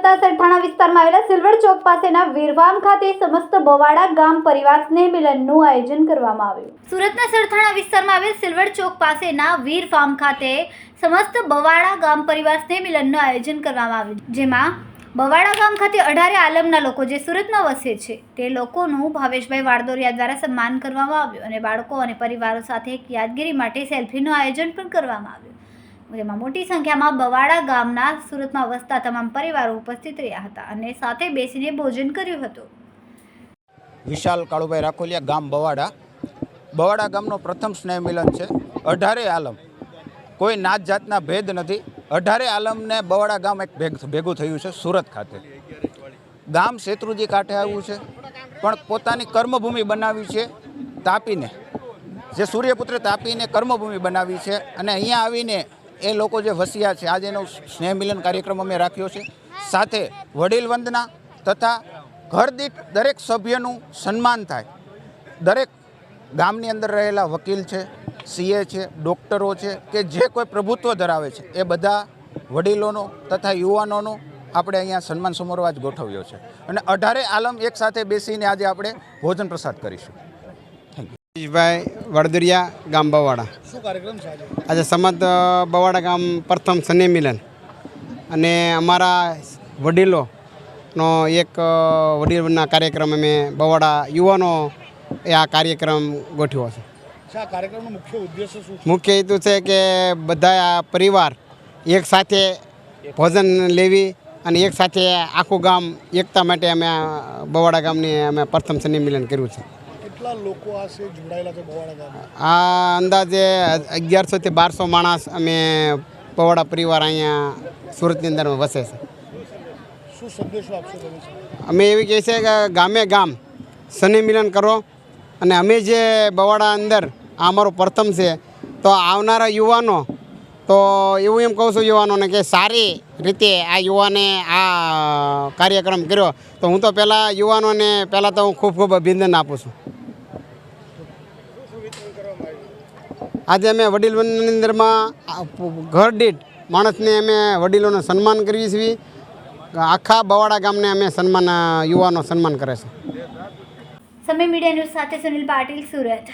સુરતના સરથાણા વિસ્તારમાં આવેલા સિલ્વર ચોક પાસેના વીરવામ ખાતે સમસ્ત બવાડા ગામ પરિવાર સ્નેહ મિલનનું આયોજન કરવામાં આવ્યું। સુરતના સરથાણા વિસ્તારમાં આવેલ સિલ્વર ચોક પાસેના વીર ફાર્મ ખાતે સમસ્ત બવાડા ગામ પરિવાર સ્નેહ મિલનનું આયોજન કરવામાં આવ્યું, જેમાં બવાડા ગામ ખાતે 18 આલમના લોકો જે સુરતમાં વસે છે તે લોકોનું ભાવેશભાઈ વાડદોરિયા દ્વારા સન્માન કરવામાં આવ્યું અને બાળકો અને પરિવારો સાથે એક યાદગીરી માટે સેલ્ફીનું આયોજન પણ કરવામાં આવ્યું, જેમાં મોટી સંખ્યામાં બવાડા ગામના સુરતમાં વસતા તમામ પરિવારો ઉપસ્થિત રહ્યા હતા અને સાથે બેસીને ભોજન કર્યું હતું। વિશાલ કાળુભાઈ રાખોલિયા, ગામ બવાડા ગામનો પ્રથમ સ્નેહ મિલન છે। 18 આલમ, કોઈ નાત જાતના ભેદ નથી। 18 આલમને બવાડા ગામ એક ભેગું થયું છે સુરત ખાતે। ગામ શેત્રુજી કાંઠે આવ્યું છે, પણ પોતાની કર્મભૂમિ બનાવી છે તાપીને, જે સૂર્યપુત્ર તાપીને કર્મભૂમિ બનાવી છે અને અહીંયા આવીને એ લોકો જે વસ્યા છે, આજે એનો સ્નેહ મિલન કાર્યક્રમ અમે રાખ્યો છે। સાથે વડીલ વંદના તથા ઘર દીઠ દરેક સભ્યનું સન્માન થાય। દરેક ગામની અંદર રહેલા વકીલ છે, સીએ છે, ડૉક્ટરો છે કે જે કોઈ પ્રભુત્વ ધરાવે છે એ બધા વડીલોનો તથા યુવાનોનો આપણે અહીંયા સન્માન સમારોહ આજ ગોઠવ્યો છે અને 18 આલમ એક સાથે બેસીને આજે આપણે ભોજન પ્રસાદ કરીશું। ભાઈ વાડદોરિયા, ગામ બવાડા। શું કાર્યક્રમ છે આજે સમત બવાડા ગામ પ્રથમ સ્નેહ મિલન અને અમારા વડીલોનો એક વડીલના કાર્યક્રમ અમે બવાડા યુવાનો એ આ કાર્યક્રમ ગોઠવ્યો છે। આ કાર્યક્રમનો મુખ્ય ઉદ્દેશ્ય શું છે? મુખ્ય હેતુ છે કે બધા આ પરિવાર એક સાથે ભોજન લેવી અને એક સાથે આખું ગામ એકતા માટે અમે બવાડા ગામની અમે પ્રથમ સ્નેહ મિલન કર્યું છે। કેટલા લોકો આ છે જોડાયેલા છે બવાડા ગામમાં? આ અંદાજે 1100 થી 1200 માણસ અમે બવાડા પરિવાર અહીંયા સુરતની અંદર વસે છે। શું સંદેશો આપશો તમે? અમે એવી કહીએ છીએ કે ગામે ગામ સ્નેહ મિલન કરો અને અમે જે બવાડા અંદર આ અમારું પ્રથમ છે, તો આવનારા યુવાનો તો એવું એમ કહું છું યુવાનોને કે સારી રીતે આ યુવાને આ કાર્યક્રમ કર્યો, તો હું તો પહેલાં યુવાનોને પહેલાં તો હું ખૂબ ખૂબ અભિનંદન આપું છું। આજે અમે વડીલ વંદનાની અંદરમાં ઘર દીઠ માણસને અમે વડીલોનું સન્માન કરીએ છીએ। આખા બવાડા ગામને અમે સન્માન યુવાનો સન્માન કરે છે। સમય મીડિયા ન્યૂઝ સાથે સુનિલ પાટીલ, સુરત।